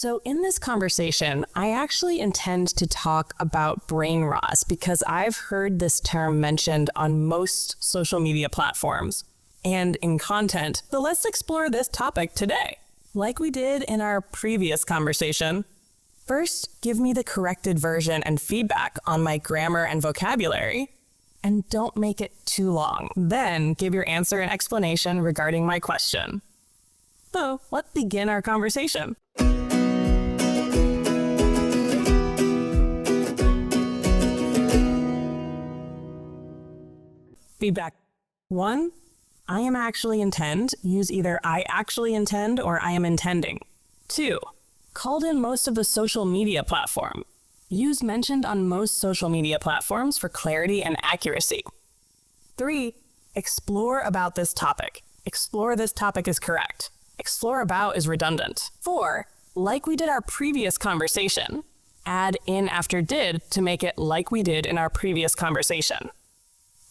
So in this conversation, I actually intend to talk about brain rot because I've heard this term mentioned on most social media platforms and in content. So let's explore this topic today. Like we did in our previous conversation, first give me the corrected version and feedback on my grammar and vocabulary, and don't make it too long. Then give your answer and explanation regarding my question. So let's begin our conversation. Feedback 1. I am actually intend. Use either I actually intend or I am intending. 2. Called in most of the social media platform. Use mentioned on most social media platforms for clarity and accuracy. 3. Explore about this topic. Explore this topic is correct. Explore about is redundant. 4. Like we did our previous conversation. Add in after did to make it like we did in our previous conversation.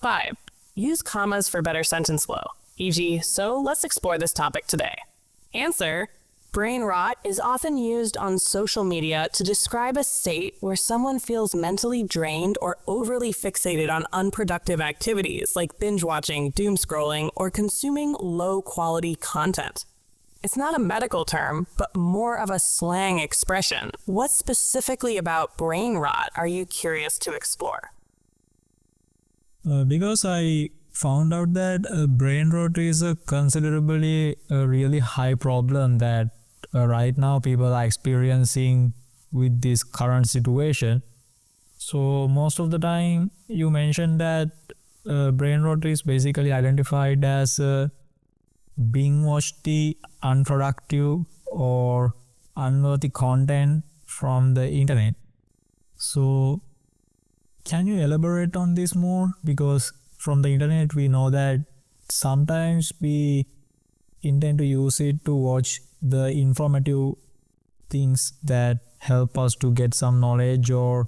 5. Use commas for better sentence flow, e.g., so let's explore this topic today. Answer: brain rot is often used on social media to describe a state where someone feels mentally drained or overly fixated on unproductive activities like binge watching, doom scrolling, or consuming low-quality content. It's not a medical term, but more of a slang expression. What specifically about brain rot are you curious to explore? Because I found out that brain rot is a considerably really high problem that right now people are experiencing with this current situation. So most of the time you mentioned that brain rot is basically identified as being watched the unproductive or unworthy content from the internet. So can you elaborate on this more? Because from the internet we know that sometimes we intend to use it to watch the informative things that help us to get some knowledge or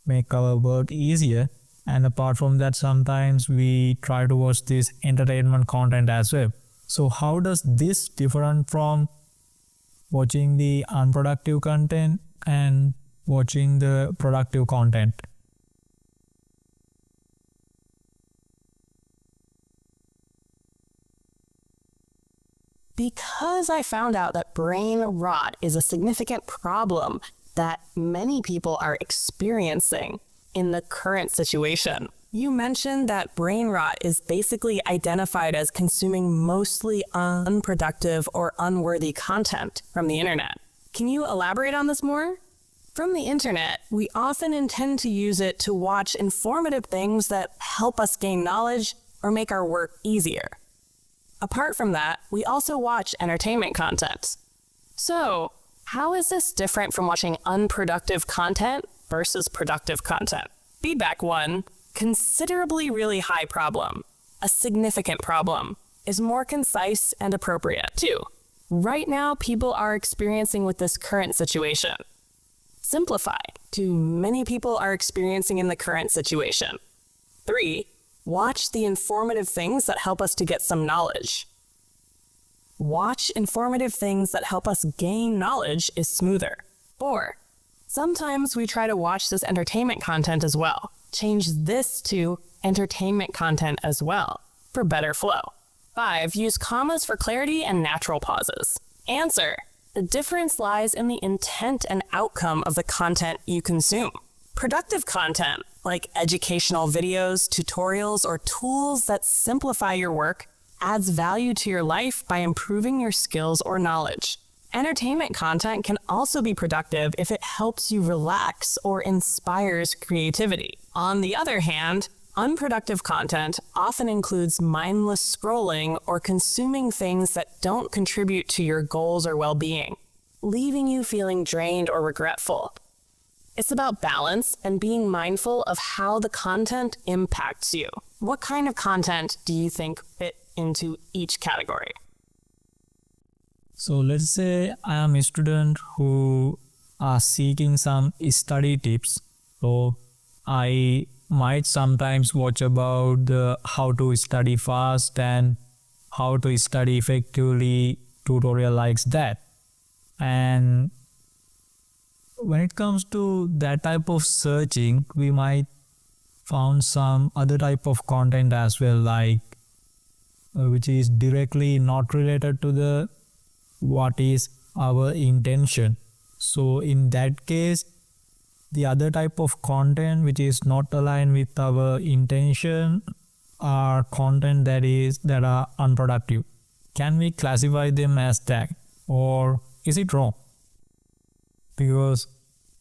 make our work easier. And apart from that, sometimes we try to watch this entertainment content as well. So how does this differ from watching the unproductive content and watching the productive content? Because I found out that brain rot is a significant problem that many people are experiencing in the current situation. You mentioned that brain rot is basically identified as consuming mostly unproductive or unworthy content from the internet. Can you elaborate on this more? From the internet, we often intend to use it to watch informative things that help us gain knowledge or make our work easier. Apart from that, we also watch entertainment content. So, how is this different from watching unproductive content versus productive content? Feedback 1, considerably really high problem, a significant problem, is more concise and appropriate. 2, right now people are experiencing with this current situation. Simplify, to many people are experiencing in the current situation. 3, watch the informative things that help us to get some knowledge. Watch informative things that help us gain knowledge is smoother. 4, sometimes we try to watch this entertainment content as well. Change this to entertainment content as well for better flow. 5, use commas for clarity and natural pauses. Answer: the difference lies in the intent and outcome of the content you consume. Productive content, like educational videos, tutorials, or tools that simplify your work, adds value to your life by improving your skills or knowledge. Entertainment content can also be productive if it helps you relax or inspires creativity. On the other hand, unproductive content often includes mindless scrolling or consuming things that don't contribute to your goals or well-being, leaving you feeling drained or regretful. It's about balance and being mindful of how the content impacts you. What kind of content do you think fit into each category? So let's say I am a student who are seeking some study tips. So I might sometimes watch about how to study fast and how to study effectively tutorial like that. And when it comes to that type of searching, we might found some other type of content as well, like which is directly not related to the what is our intention. So in that case, the other type of content which is not aligned with our intention are content that are unproductive. Can we classify them as that, or is it wrong? Because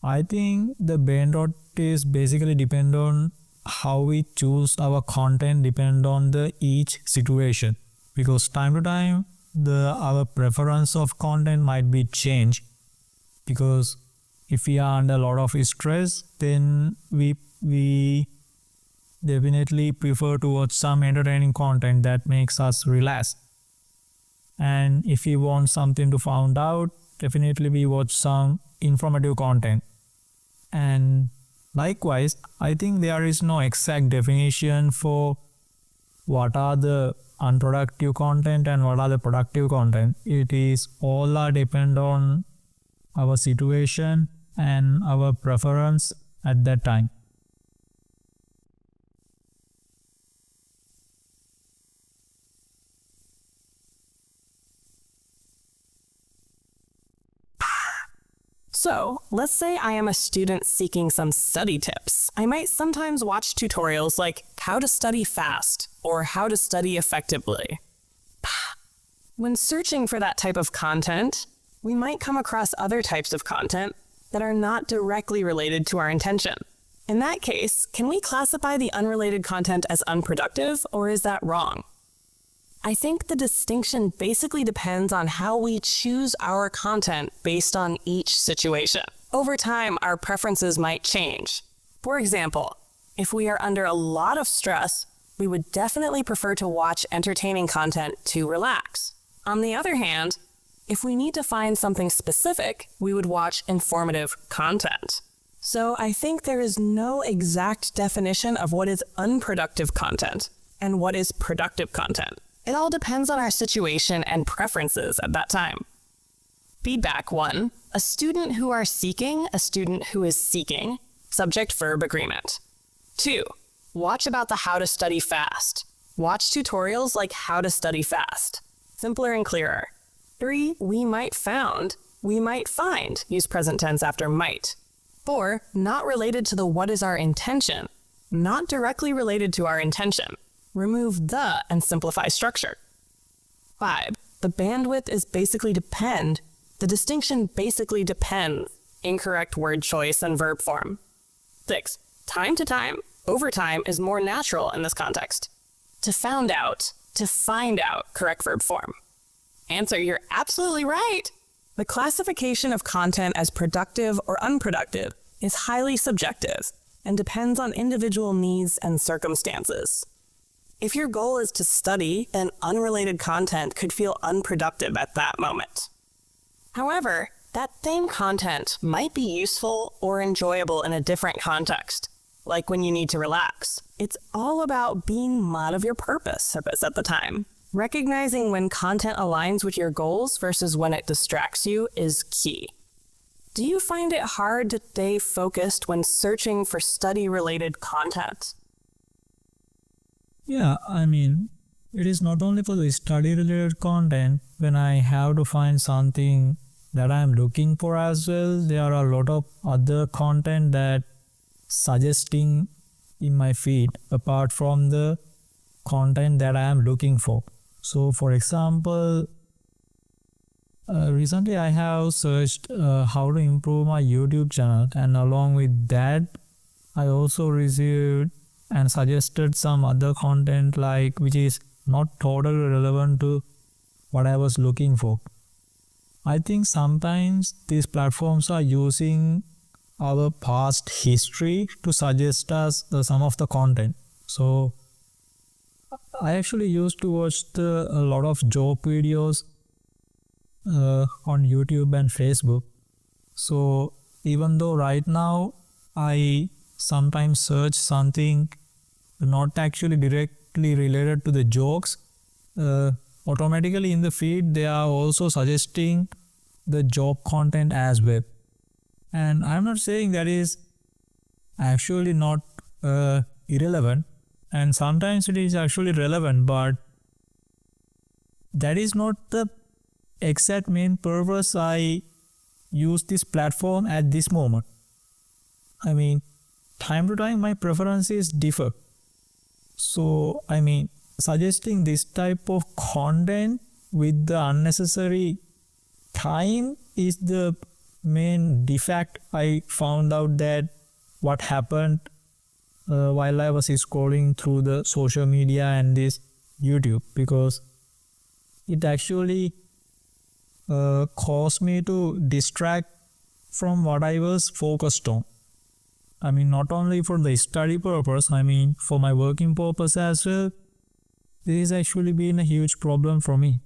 I think the brain rot is basically depend on how we choose our content, depend on the each situation, because time to time our preference of content might be changed, because if we are under a lot of stress, then we definitely prefer to watch some entertaining content that makes us relax. And if we want something to find out, definitely we watch some informative content. And likewise, I think there is no exact definition for what are the unproductive content and what are the productive content. It is all are depend on our situation and our preference at that time. So, let's say I am a student seeking some study tips. I might sometimes watch tutorials like how to study fast or how to study effectively. When searching for that type of content, we might come across other types of content that are not directly related to our intention. In that case, can we classify the unrelated content as unproductive, or is that wrong? I think the distinction basically depends on how we choose our content based on each situation. Over time, our preferences might change. For example, if we are under a lot of stress, we would definitely prefer to watch entertaining content to relax. On the other hand, if we need to find something specific, we would watch informative content. So I think there is no exact definition of what is unproductive content and what is productive content. It all depends on our situation and preferences at that time. Feedback 1. A student who are seeking, a student who is seeking. Subject-verb agreement. 2. Watch about the how to study fast. Watch tutorials like how to study fast. Simpler and clearer. 3. We might found. We might find. Use present tense after might. 4. Not related to the what is our intention. Not directly related to our intention. Remove the and simplify structure. 5. The bandwidth is basically depend. The distinction basically depends. Incorrect word choice and verb form. 6. Time to time, over time is more natural in this context. To found out, to find out, correct verb form. Answer, you're absolutely right. The classification of content as productive or unproductive is highly subjective and depends on individual needs and circumstances. If your goal is to study, then unrelated content could feel unproductive at that moment. However, that same content might be useful or enjoyable in a different context, like when you need to relax. It's all about being mod of your purpose at the time. Recognizing when content aligns with your goals versus when it distracts you is key. Do you find it hard to stay focused when searching for study-related content? Yeah, I mean, it is not only for the study-related content. When I have to find something that I am looking for as well, there are a lot of other content that suggesting in my feed apart from the content that I am looking for. So, for example, recently I have searched how to improve my YouTube channel, and along with that, I also received and suggested some other content like which is not totally relevant to what I was looking for. I think sometimes these platforms are using our past history to suggest us some of the content. So I actually used to watch a lot of joke videos on YouTube and Facebook. So even though right now I sometimes search something not actually directly related to the jokes, automatically in the feed they are also suggesting the joke content as well. And I'm not saying that is actually not irrelevant, and sometimes it is actually relevant, but that is not the exact main purpose I use this platform at this moment. I mean, time to time my preferences differ. So, I mean, suggesting this type of content with the unnecessary time is the main defect I found out that what happened while I was scrolling through the social media and this YouTube, because it actually caused me to distract from what I was focused on. I mean, not only for the study purpose, I mean, for my working purpose as well, this has actually been a huge problem for me.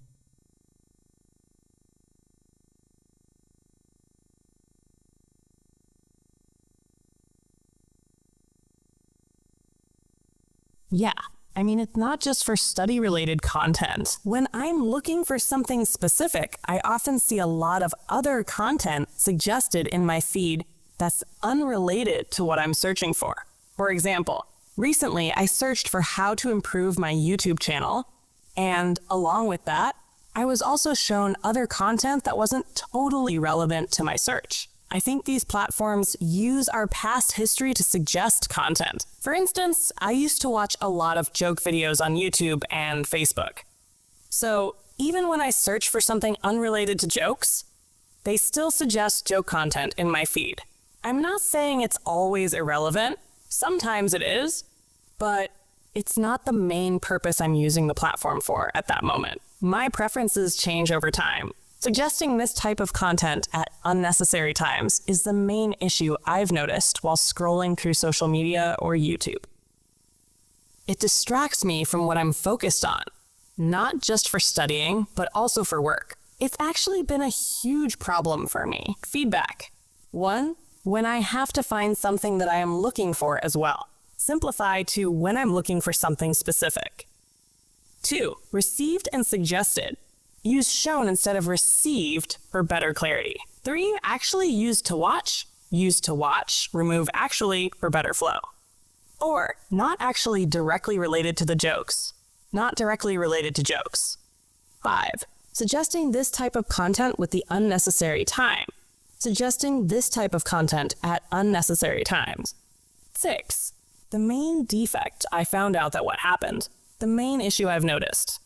Yeah, I mean, it's not just for study-related content. When I'm looking for something specific, I often see a lot of other content suggested in my feed that's unrelated to what I'm searching for. For example, recently I searched for how to improve my YouTube channel, and along with that, I was also shown other content that wasn't totally relevant to my search. I think these platforms use our past history to suggest content. For instance, I used to watch a lot of joke videos on YouTube and Facebook. So even when I search for something unrelated to jokes, they still suggest joke content in my feed. I'm not saying it's always irrelevant. Sometimes it is, but it's not the main purpose I'm using the platform for at that moment. My preferences change over time. Suggesting this type of content at unnecessary times is the main issue I've noticed while scrolling through social media or YouTube. It distracts me from what I'm focused on, not just for studying, but also for work. It's actually been a huge problem for me. Feedback. 1, when I have to find something that I am looking for as well. Simplify to when I'm looking for something specific. 2, received and suggested. Use shown instead of received for better clarity. 3, actually used to watch. Use to watch, remove actually for better flow. 4, not actually directly related to the jokes. Not directly related to jokes. 5, suggesting this type of content with the unnecessary time. Suggesting this type of content at unnecessary times. 6, the main defect I found out that what happened. The main issue I've noticed.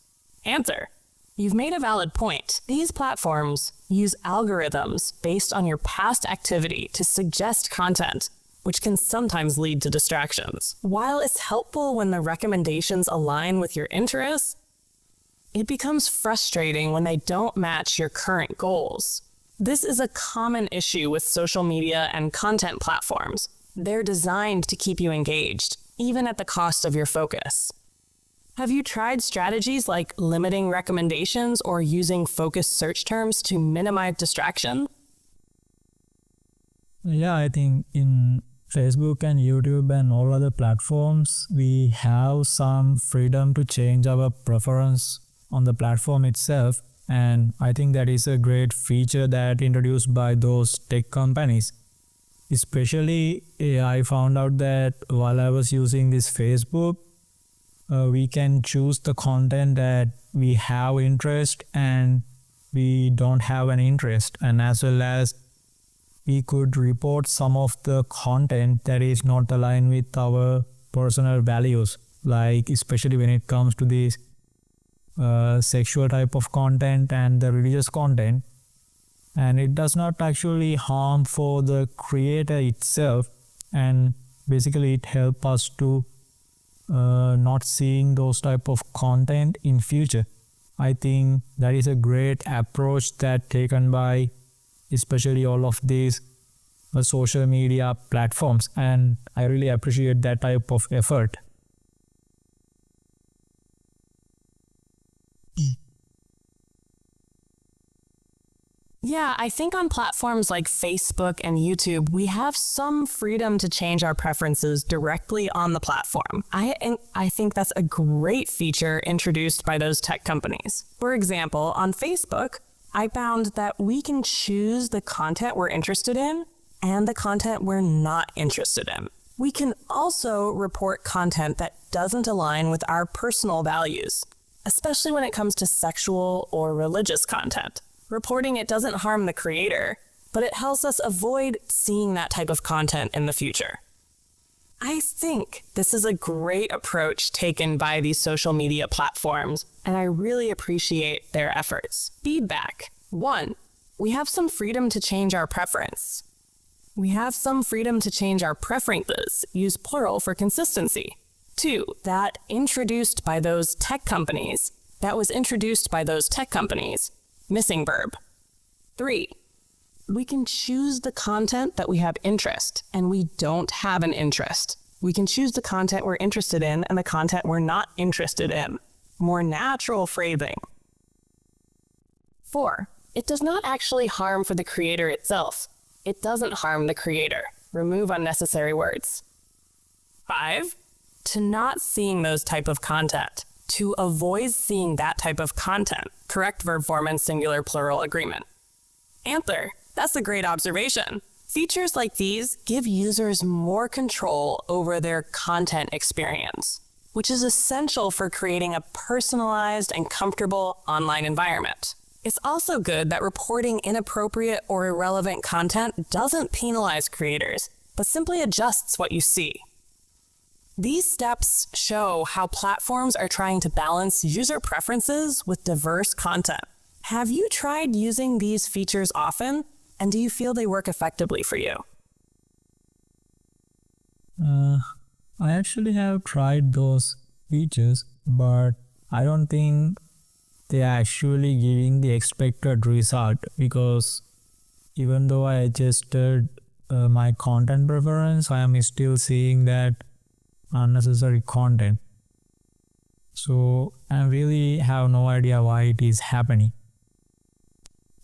Answer. You've made a valid point. These platforms use algorithms based on your past activity to suggest content, which can sometimes lead to distractions. While it's helpful when the recommendations align with your interests, it becomes frustrating when they don't match your current goals. This is a common issue with social media and content platforms. They're designed to keep you engaged, even at the cost of your focus. Have you tried strategies like limiting recommendations or using focused search terms to minimize distraction? Yeah, I think in Facebook and YouTube and all other platforms, we have some freedom to change our preference on the platform itself. And I think that is a great feature that introduced by those tech companies. Especially, I found out that while I was using this Facebook, we can choose the content that we have interest and we don't have an interest, and as well as we could report some of the content that is not aligned with our personal values, like especially when it comes to this sexual type of content and the religious content. And it does not actually harm for the creator itself, and basically it helps us to not seeing those type of content in future. I think that is a great approach that taken by especially all of these social media platforms, and I really appreciate that type of effort. Yeah, I think on platforms like Facebook and YouTube, we have some freedom to change our preferences directly on the platform. I think that's a great feature introduced by those tech companies. For example, on Facebook, I found that we can choose the content we're interested in and the content we're not interested in. We can also report content that doesn't align with our personal values, especially when it comes to sexual or religious content. Reporting it doesn't harm the creator, but it helps us avoid seeing that type of content in the future. I think this is a great approach taken by these social media platforms, and I really appreciate their efforts. Feedback. 1. We have some freedom to change our preference. We have some freedom to change our preferences. Use plural for consistency. 2. That was introduced by those tech companies. Missing verb. 3. We can choose the content that we have interest, and we don't have an interest. We can choose the content we're interested in and the content we're not interested in. More natural phrasing. 4. It does not actually harm for the creator itself. It doesn't harm the creator. Remove unnecessary words. 5. To not seeing those type of content. To avoid seeing that type of content. Correct verb form and singular plural agreement. Answer. That's a great observation. Features like these give users more control over their content experience, which is essential for creating a personalized and comfortable online environment. It's also good that reporting inappropriate or irrelevant content doesn't penalize creators, but simply adjusts what you see. These steps show how platforms are trying to balance user preferences with diverse content. Have you tried using these features often? And do you feel they work effectively for you? I actually have tried those features, but I don't think they are actually giving the expected result, because even though I adjusted my content preference, I am still seeing that unnecessary content. So I really have no idea why it is happening.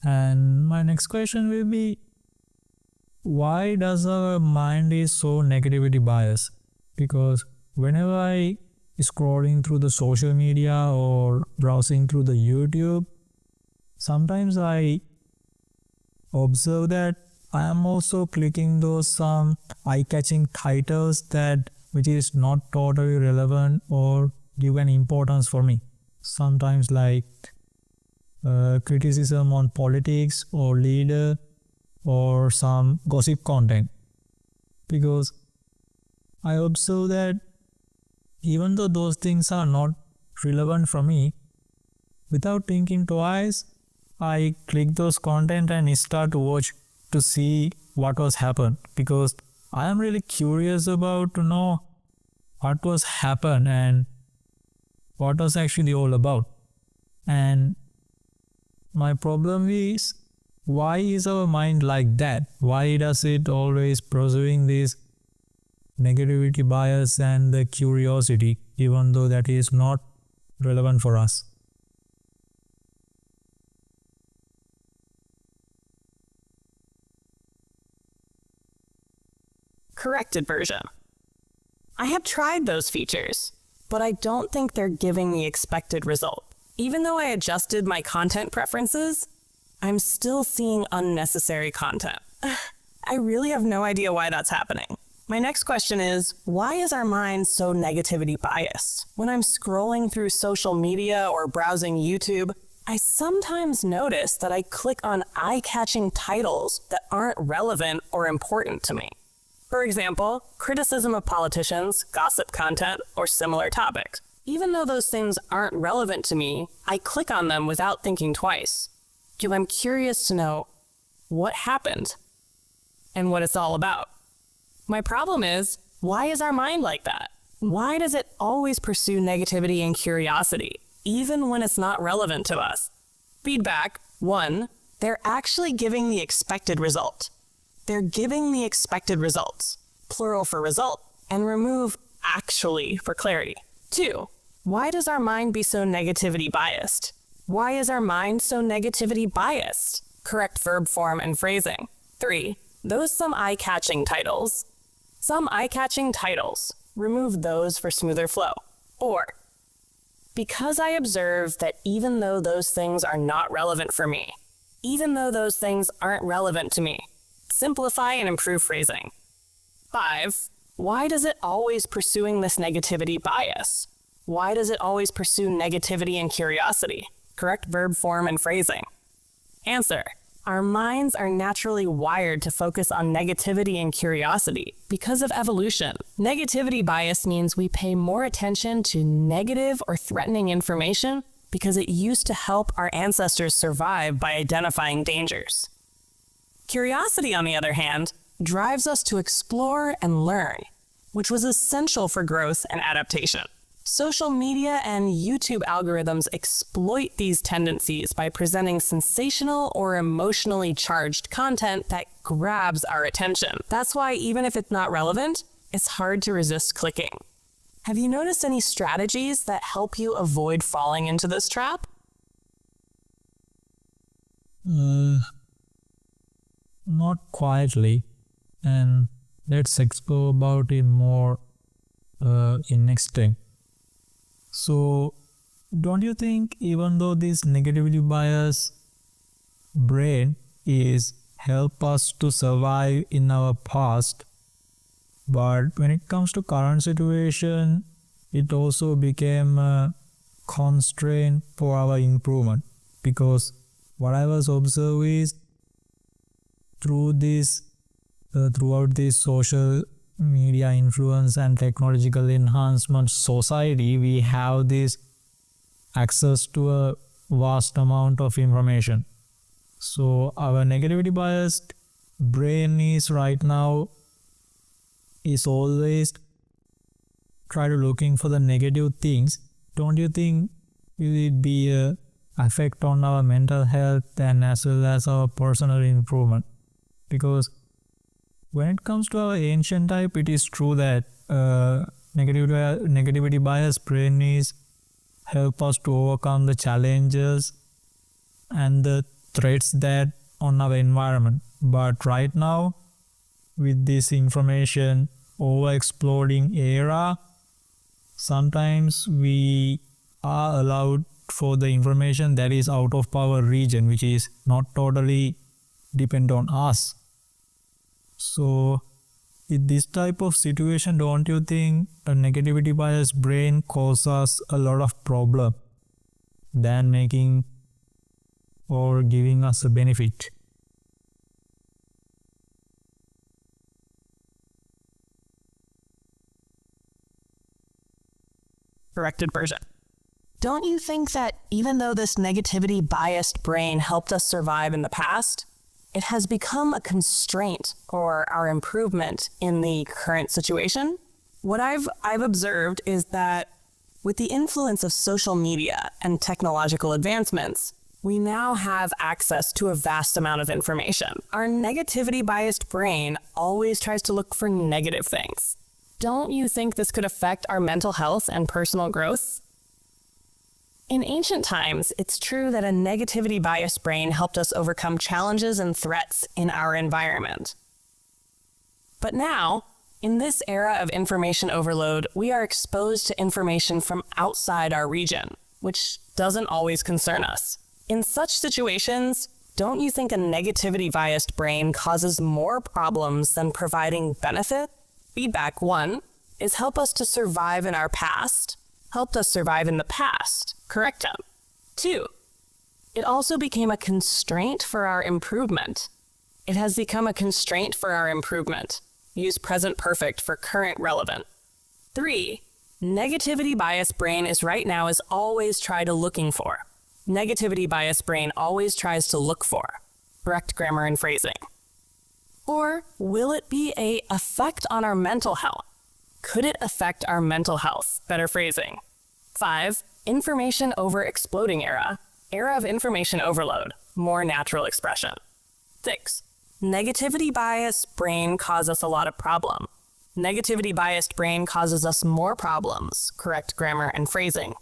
And my next question will be, why does our mind is so negativity biased? Because whenever I scrolling through the social media or browsing through the YouTube, sometimes I observe that I am also clicking those some eye-catching titles that which is not totally relevant or give an importance for me. Sometimes like criticism on politics or leader or some gossip content, because I observe that even though those things are not relevant for me, without thinking twice, I click those content and start to watch to see what was happened, because I am really curious about to know what was happened and what was actually all about. And my problem is, why is our mind like that? Why does it always pursuing this negativity bias and the curiosity, even though that is not relevant for us? Corrected version. I have tried those features, but I don't think they're giving the expected result. Even though I adjusted my content preferences, I'm still seeing unnecessary content. I really have no idea why that's happening. My next question is, why is our mind so negativity biased? When I'm scrolling through social media or browsing YouTube, I sometimes notice that I click on eye-catching titles that aren't relevant or important to me. For example, criticism of politicians, gossip content, or similar topics. Even though those things aren't relevant to me, I click on them without thinking twice, because I'm curious to know what happened and what it's all about. My problem is, why is our mind like that? Why does it always pursue negativity and curiosity, even when it's not relevant to us? Feedback. 1. They're actually giving the expected result. They're giving the expected results, plural for result, and remove actually for clarity. 2. Why does our mind be so negativity biased? Why is our mind so negativity biased? Correct verb form and phrasing. 3. Some eye-catching titles. Some eye-catching titles. Remove those for smoother flow. Or, because I observe that even though those things are not relevant for me, even though those things aren't relevant to me, Simplify and improve phrasing. 5. Why does it always pursuing this negativity bias? Why does it always pursue negativity and curiosity? Correct verb form and phrasing. Answer. Our minds are naturally wired to focus on negativity and curiosity because of evolution. Negativity bias means we pay more attention to negative or threatening information because it used to help our ancestors survive by identifying dangers. Curiosity, on the other hand, drives us to explore and learn, which was essential for growth and adaptation. Social media and YouTube algorithms exploit these tendencies by presenting sensational or emotionally charged content that grabs our attention. That's why even if it's not relevant, it's hard to resist clicking. Have you noticed any strategies that help you avoid falling into this trap? Not quietly, and let's explore about it more in next time. So, don't you think even though this negativity bias brain is help us to survive in our past, but when it comes to current situation, it also became a constraint for our improvement? Because what I was observing is throughout this social media influence and technological enhancement society, we have this access to a vast amount of information. So our negativity biased brain is right now is always try to looking for the negative things. Don't you think it will be a effect on our mental health and as well as our personal improvement? Because when it comes to our ancient type, it is true that negativity bias brain is help us to overcome the challenges and the threats that on our environment. But right now, with this information over exploding era, sometimes we are allowed for the information that is out of our region, which is not totally depend on us. So in this type of situation, don't you think a negativity bias brain causes us a lot of problem than making or giving us a benefit? Corrected version. Don't you think that even though this negativity biased brain helped us survive in the past, it has become a constraint for our improvement in the current situation? What I've observed is that with the influence of social media and technological advancements, we now have access to a vast amount of information. Our negativity biased brain always tries to look for negative things. Don't you think this could affect our mental health and personal growth? In ancient times, it's true that a negativity biased brain helped us overcome challenges and threats in our environment. But now, in this era of information overload, we are exposed to information from outside our region, which doesn't always concern us. In such situations, don't you think a negativity biased brain causes more problems than providing benefit? Feedback 1 is help us to survive in our past, helped us survive in the past. Correct him. 2, it also became a constraint for our improvement. It has become a constraint for our improvement. Use present perfect for current relevant. 3, negativity bias brain is right now is always try to looking for. Negativity bias brain always tries to look for. Correct grammar and phrasing. Or will it be an effect on our mental health? Could it affect our mental health? Better phrasing. 5, information over exploding era. Era of information overload. More natural expression. 6, negativity bias brain causes us a lot of problem. Negativity biased brain causes us more problems. Correct grammar and phrasing.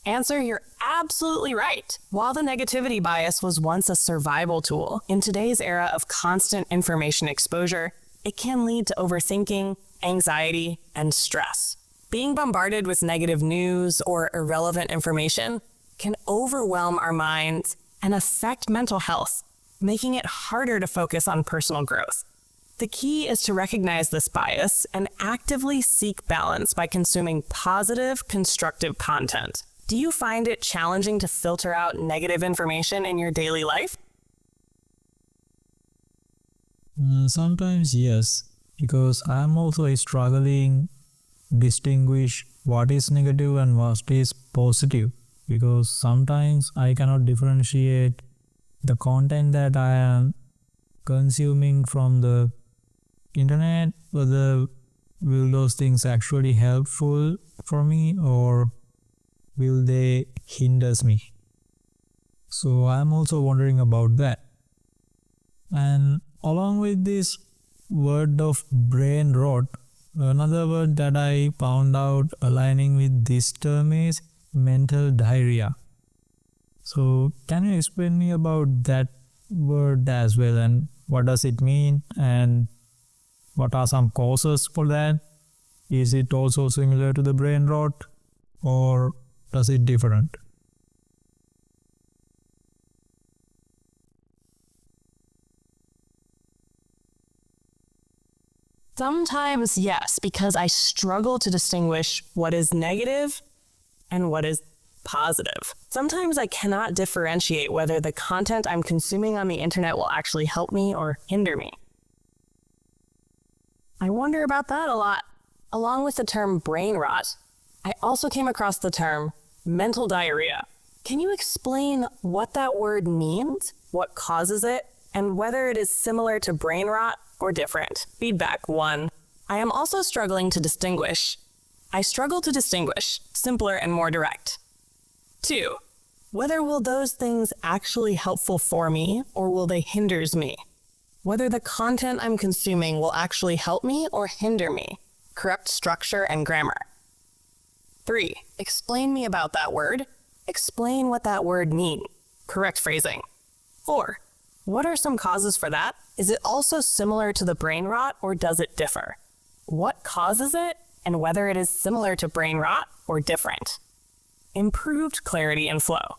Answer, you're absolutely right. While the negativity bias was once a survival tool, in today's era of constant information exposure, it can lead to overthinking, anxiety, and stress. Being bombarded with negative news or irrelevant information can overwhelm our minds and affect mental health, making it harder to focus on personal growth. The key is to recognize this bias and actively seek balance by consuming positive, constructive content. Do you find it challenging to filter out negative information in your daily life? Sometimes yes, because I'm also struggling distinguish what is negative and what is positive, because sometimes I cannot differentiate the content that I am consuming from the internet, whether will those things actually helpful for me or will they hinders me. So I'm also wondering about that. And along with this word of brain rot, another word that I found out aligning with this term is mental diarrhea. So can you explain me about that word as well, and what does it mean, and what are some causes for that? Is it also similar to the brain rot, or does it different? Sometimes yes, because I struggle to distinguish what is negative and what is positive. Sometimes I cannot differentiate whether the content I'm consuming on the internet will actually help me or hinder me. I wonder about that a lot. Along with the term brain rot, I also came across the term mental diarrhea. Can you explain what that word means, what causes it, and whether it is similar to brain rot or different? Feedback 1. I am also struggling to distinguish. I struggle to distinguish, simpler and more direct. 2. Whether will those things actually helpful for me or will they hinders me? Whether the content I'm consuming will actually help me or hinder me. Correct structure and grammar. 3. Explain me about that word. Explain what that word means. Correct phrasing. 4. What are some causes for that? Is it also similar to the brain rot or does it differ? What causes it and whether it is similar to brain rot or different? Improved clarity and flow.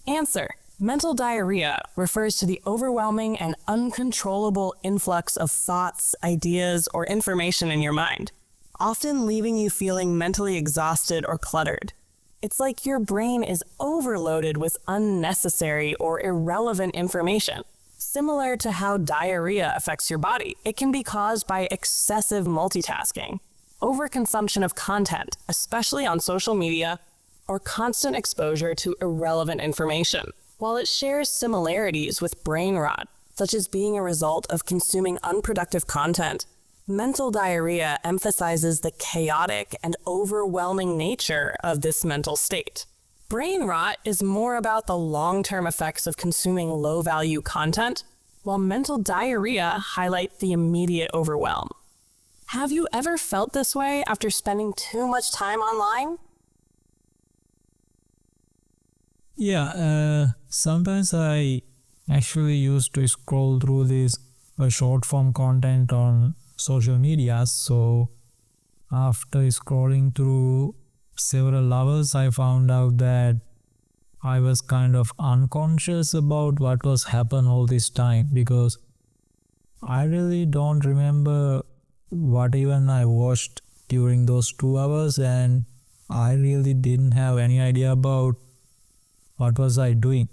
Answer. Mental diarrhea refers to the overwhelming and uncontrollable influx of thoughts, ideas, or information in your mind, often leaving you feeling mentally exhausted or cluttered. It's like your brain is overloaded with unnecessary or irrelevant information. Similar to how diarrhea affects your body, it can be caused by excessive multitasking, overconsumption of content, especially on social media, or constant exposure to irrelevant information. While it shares similarities with brain rot, such as being a result of consuming unproductive content, mental diarrhea emphasizes the chaotic and overwhelming nature of this mental state. Brain rot is more about the long-term effects of consuming low-value content, while mental diarrhea highlights the immediate overwhelm. Have you ever felt this way after spending too much time online? Yeah, sometimes I actually used to scroll through this short form content on social media. So after scrolling through several hours, I found out that I was kind of unconscious about what was happening all this time, because I really don't remember what even I watched during those 2 hours, and I really didn't have any idea about what was I doing,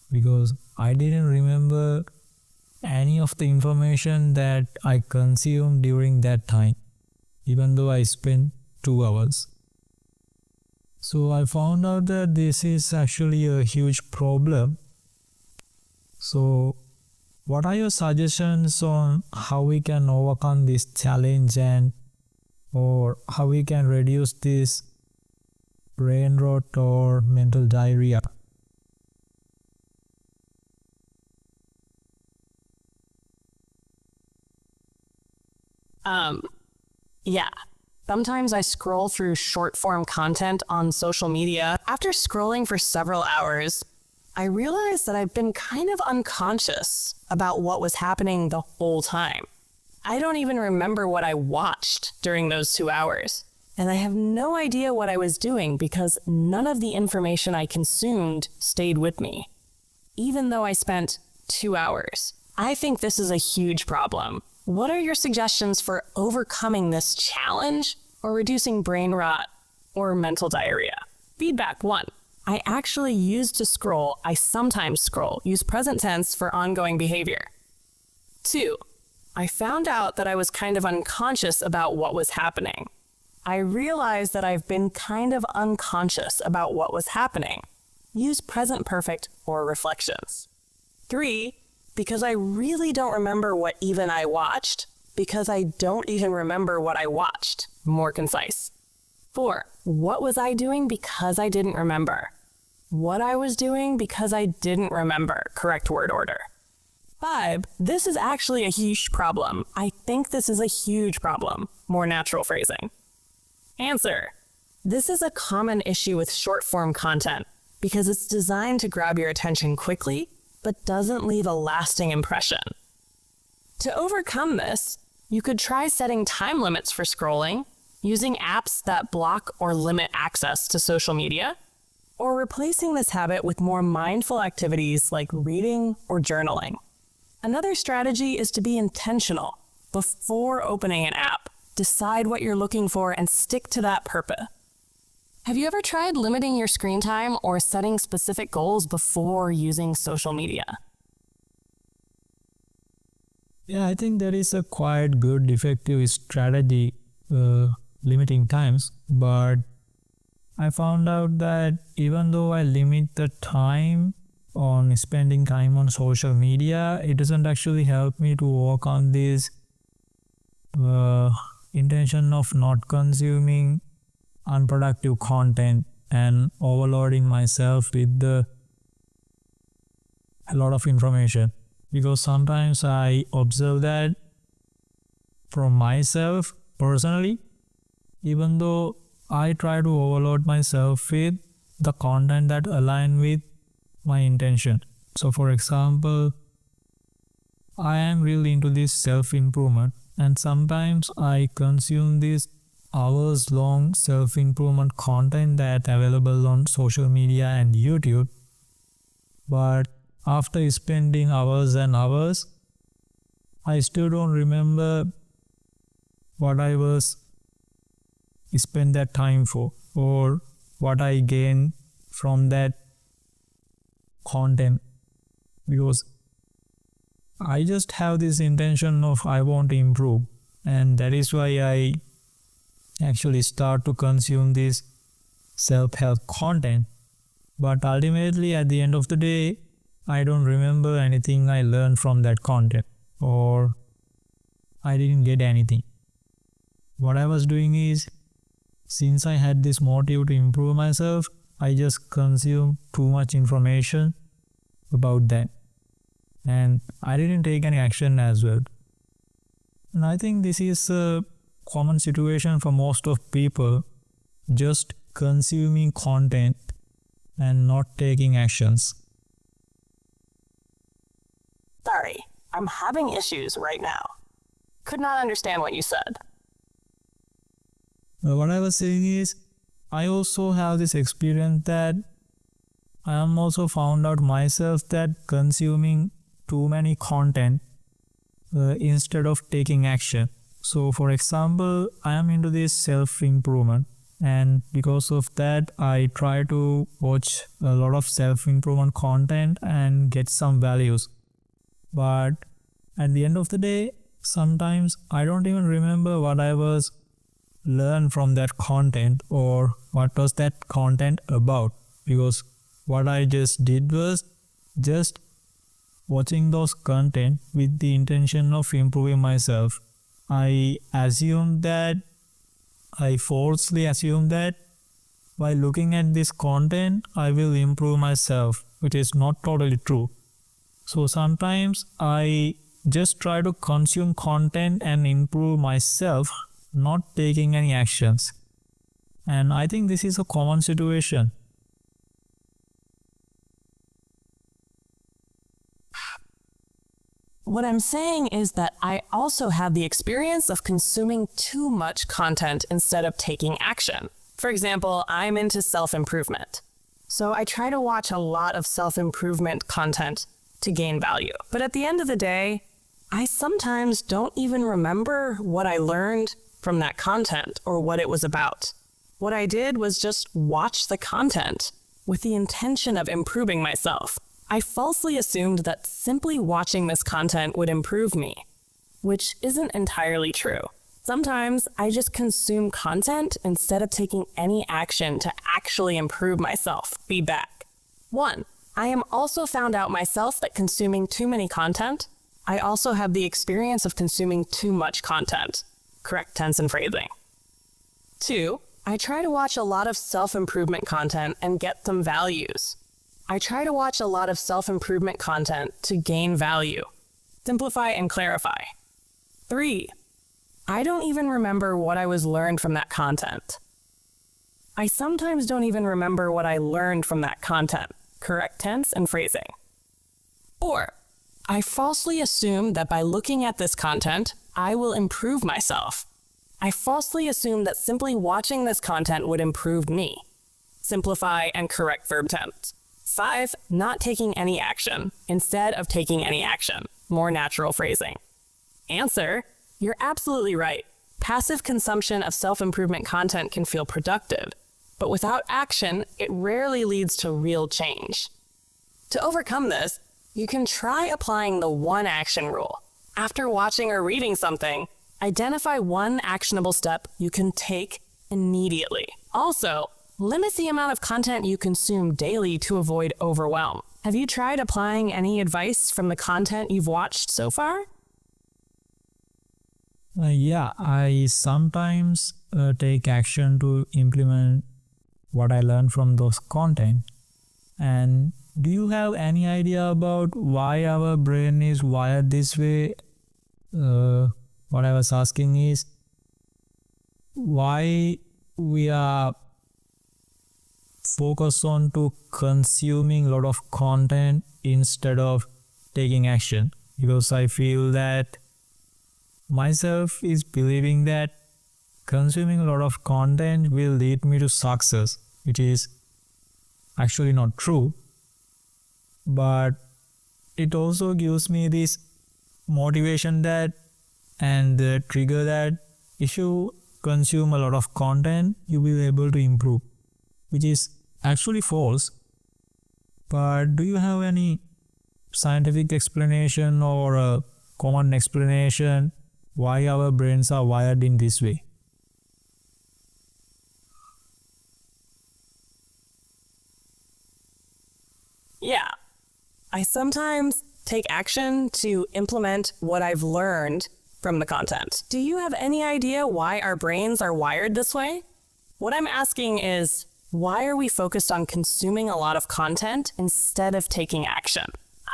because I didn't remember any of the information that I consumed during that time, even though I spent 2 hours. So I found out that this is actually a huge problem. So what are your suggestions on how we can overcome this challenge, and or how we can reduce this brain rot or mental diarrhea? Yeah. Sometimes I scroll through short-form content on social media. After scrolling for several hours, I realized that I've been kind of unconscious about what was happening the whole time. I don't even remember what I watched during those 2 hours. And I have no idea what I was doing because none of the information I consumed stayed with me, even though I spent 2 hours. I think this is a huge problem. What are your suggestions for overcoming this challenge or reducing brain rot or mental diarrhea? Feedback 1. I actually used to scroll, I sometimes scroll, use present tense for ongoing behavior. 2. I found out that I was kind of unconscious about what was happening. I realized that I've been kind of unconscious about what was happening. Use present perfect or reflections. 3. Because I really don't remember what even I watched, because I don't even remember what I watched. More concise. 4. What was I doing because I didn't remember? What I was doing because I didn't remember. Correct word order. 5. This is actually a huge problem. I think this is a huge problem. More natural phrasing. Answer. This is a common issue with short-form content because it's designed to grab your attention quickly, but doesn't leave a lasting impression. To overcome this, you could try setting time limits for scrolling, using apps that block or limit access to social media, or replacing this habit with more mindful activities like reading or journaling. Another strategy is to be intentional. Before opening an app, decide what you're looking for and stick to that purpose. Have you ever tried limiting your screen time or setting specific goals before using social media? Yeah, I think that is a quite good effective strategy, limiting times, but I found out that even though I limit the time on spending time on social media, it doesn't actually help me to work on this intention of not consuming unproductive content and overloading myself with a lot of information. Because sometimes I observe that from myself personally, even though I try to overload myself with the content that align with my intention. So for example, I am really into this self-improvement, and sometimes I consume this hours-long self-improvement content that's available on social media and YouTube. But after spending hours and hours, I still don't remember what I was spend that time for or what I gained from that content, because I just have this intention of I want to improve, and that is why I actually start to consume this self-help content. But ultimately at the end of the day, I don't remember anything I learned from that content, or I didn't get anything. What I was doing is, since I had this motive to improve myself, I just consumed too much information about that, and I didn't take any action as well. And I think this is a common situation for most of people, just consuming content and not taking actions. Sorry, I'm having issues right now. Could not understand what you said. What I was saying is, I also have this experience that I am also found out myself that consuming too many content instead of taking action. So for example, I am into this self-improvement, and because of that I try to watch a lot of self-improvement content and get some values. But at the end of the day, sometimes I don't even remember what I was learned from that content or what was that content about, because what I just did was just watching those content with the intention of improving myself. I falsely assumed that by looking at this content I will improve myself, which is not totally true. So sometimes I just try to consume content and improve myself, not taking any actions. And I think this is a common situation. What I'm saying is that I also have the experience of consuming too much content instead of taking action. For example, I'm into self-improvement. So I try to watch a lot of self-improvement content to gain value. But at the end of the day, I sometimes don't even remember what I learned from that content or what it was about. What I did was just watch the content with the intention of improving myself. I falsely assumed that simply watching this content would improve me, which isn't entirely true. Sometimes I just consume content instead of taking any action to actually improve myself. Feedback. 1. I am also found out myself that consuming too many content. I also have the experience of consuming too much content. Correct tense and phrasing. 2. I try to watch a lot of self-improvement content and get some values. I try to watch a lot of self-improvement content to gain value. Simplify and clarify. 3. I don't even remember what I was learned from that content. I sometimes don't even remember what I learned from that content. Correct tense and phrasing. 4. I falsely assume that by looking at this content, I will improve myself. I falsely assume that simply watching this content would improve me. Simplify and correct verb tense. 5. Not taking any action instead of taking any action. More natural phrasing. Answer. You're absolutely right. Passive consumption of self-improvement content can feel productive, but without action, it rarely leads to real change. To overcome this, you can try applying the one action rule. After watching or reading something, identify one actionable step you can take immediately. Also, limit the amount of content you consume daily to avoid overwhelm. Have you tried applying any advice from the content you've watched so far? Yeah, I sometimes take action to implement what I learned from those content. And do you have any idea about why our brain is wired this way? What I was asking is why we are focused on to consuming a lot of content instead of taking action. Because I feel that myself is believing that consuming a lot of content will lead me to success, which is actually not true. But it also gives me this motivation that and the trigger that if you consume a lot of content, you will be able to improve, which is actually false. But do you have any scientific explanation or a common explanation why our brains are wired in this way? Yeah. I sometimes take action to implement what I've learned from the content. Do you have any idea why our brains are wired this way? What I'm asking is, why are we focused on consuming a lot of content instead of taking action?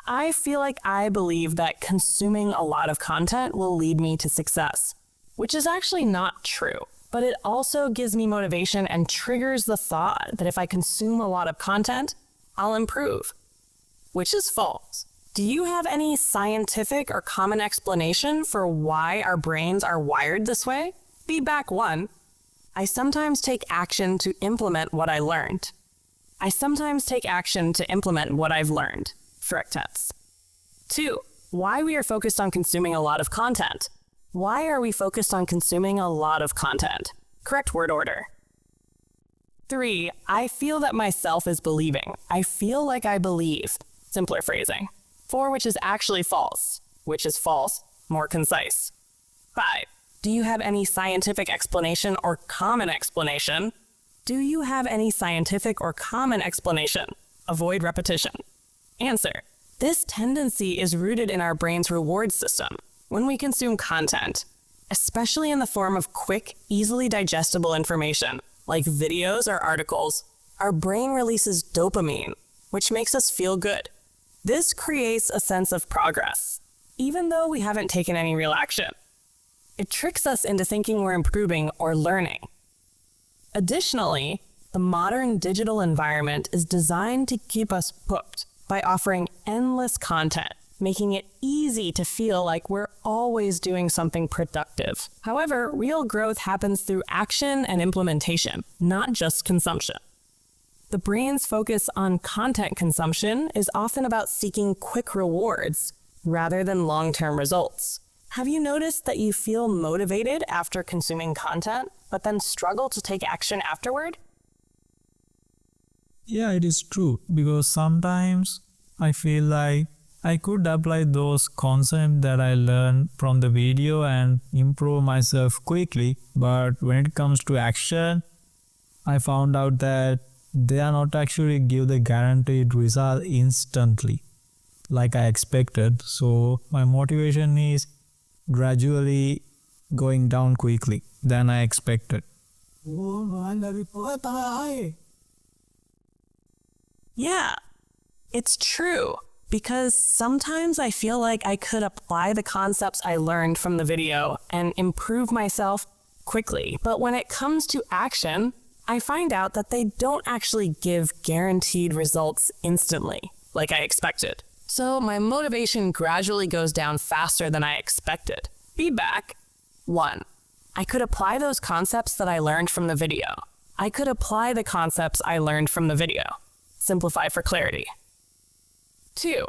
I feel like I believe that consuming a lot of content will lead me to success, which is actually not true. But it also gives me motivation and triggers the thought that if I consume a lot of content, I'll improve, which is false. Do you have any scientific or common explanation for why our brains are wired this way? Feedback 1. I sometimes take action to implement what I learned. I sometimes take action to implement what I've learned. Correct tense. 2. Why we are focused on consuming a lot of content. Why are we focused on consuming a lot of content? Correct word order. 3. I feel that myself is believing. I feel like I believe. Simpler phrasing. 4, which is actually false. Which is false, more concise. 5. Do you have any scientific explanation or common explanation? Do you have any scientific or common explanation? Avoid repetition. Answer. This tendency is rooted in our brain's reward system. When we consume content, especially in the form of quick, easily digestible information, like videos or articles, our brain releases dopamine, which makes us feel good. This creates a sense of progress, even though we haven't taken any real action. It tricks us into thinking we're improving or learning. Additionally, the modern digital environment is designed to keep us hooked by offering endless content, making it easy to feel like we're always doing something productive. However, real growth happens through action and implementation, not just consumption. The brain's focus on content consumption is often about seeking quick rewards, rather than long-term results. Have you noticed that you feel motivated after consuming content, but then struggle to take action afterward? Yeah, it is true because sometimes I feel like I could apply those concepts that I learned from the video and improve myself quickly, but when it comes to action, I found out that they are not actually give the guaranteed result instantly like I expected. So my motivation is gradually going down quickly than I expected. Yeah, it's true. Because sometimes I feel like I could apply the concepts I learned from the video and improve myself quickly. But when it comes to action, I find out that they don't actually give guaranteed results instantly, like I expected. So my motivation gradually goes down faster than I expected. Feedback. 1. I could apply those concepts that I learned from the video. I could apply the concepts I learned from the video. Simplify for clarity. 2.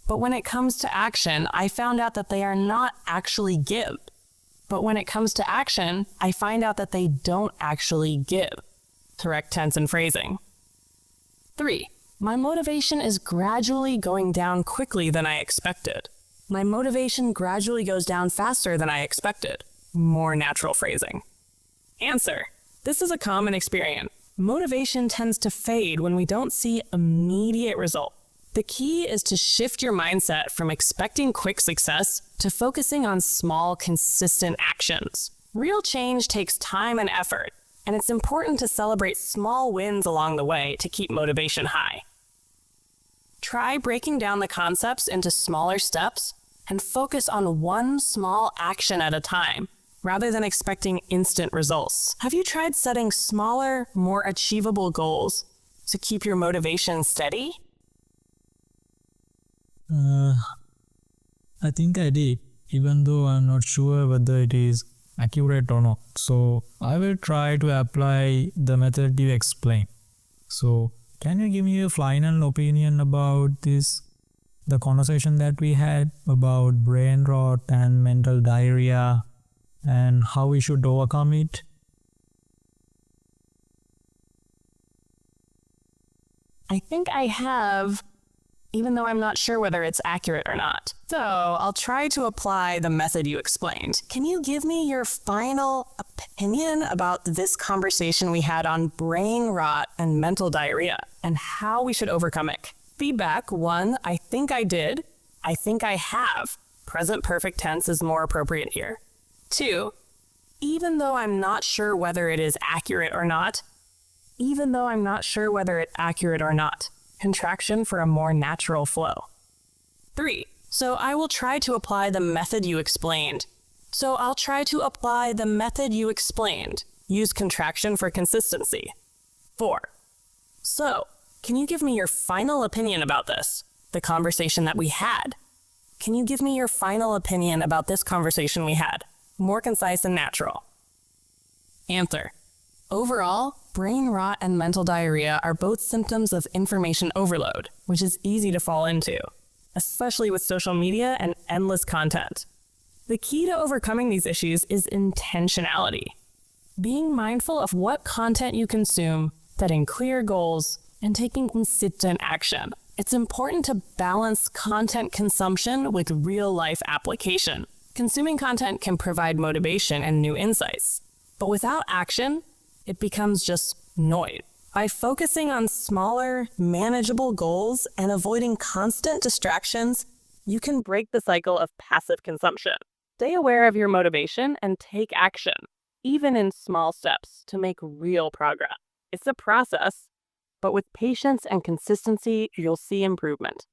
But when it comes to action, I found out that they are not actually give. But when it comes to action, I find out that they don't actually give. Correct tense and phrasing. 3. My motivation is gradually going down quickly than I expected. My motivation gradually goes down faster than I expected. More natural phrasing. Answer. This is a common experience. Motivation tends to fade when we don't see immediate results. The key is to shift your mindset from expecting quick success to focusing on small, consistent actions. Real change takes time and effort, and it's important to celebrate small wins along the way to keep motivation high. Try breaking down the concepts into smaller steps and focus on one small action at a time, rather than expecting instant results. Have you tried setting smaller, more achievable goals to keep your motivation steady? I think I did, even though I'm not sure whether it is accurate or not. So I will try to apply the method you explained. So can you give me a final opinion about this? The conversation that we had about brain rot and mental diarrhea and how we should overcome it? I think I have, even though I'm not sure whether it's accurate or not. So I'll try to apply the method you explained. Can you give me your final opinion about this conversation we had on brain rot and mental diarrhea and how we should overcome it? Feedback. 1, I think I did. I think I have. Present perfect tense is more appropriate here. 2, even though I'm not sure whether it is accurate or not. Even though I'm not sure whether it's accurate or not. Contraction for a more natural flow. 3, so I will try to apply the method you explained. So I'll try to apply the method you explained. Use contraction for consistency. 4, so can you give me your final opinion about this? The conversation that we had. Can you give me your final opinion about this conversation we had? More concise and natural. Answer. Overall, brain rot and mental diarrhea are both symptoms of information overload, which is easy to fall into, especially with social media and endless content. The key to overcoming these issues is intentionality. Being mindful of what content you consume, setting clear goals, and taking consistent action. It's important to balance content consumption with real-life application. Consuming content can provide motivation and new insights, but without action, it becomes just noise. By focusing on smaller, manageable goals and avoiding constant distractions, you can break the cycle of passive consumption. Stay aware of your motivation and take action, even in small steps, to make real progress. It's a process, but with patience and consistency, you'll see improvement.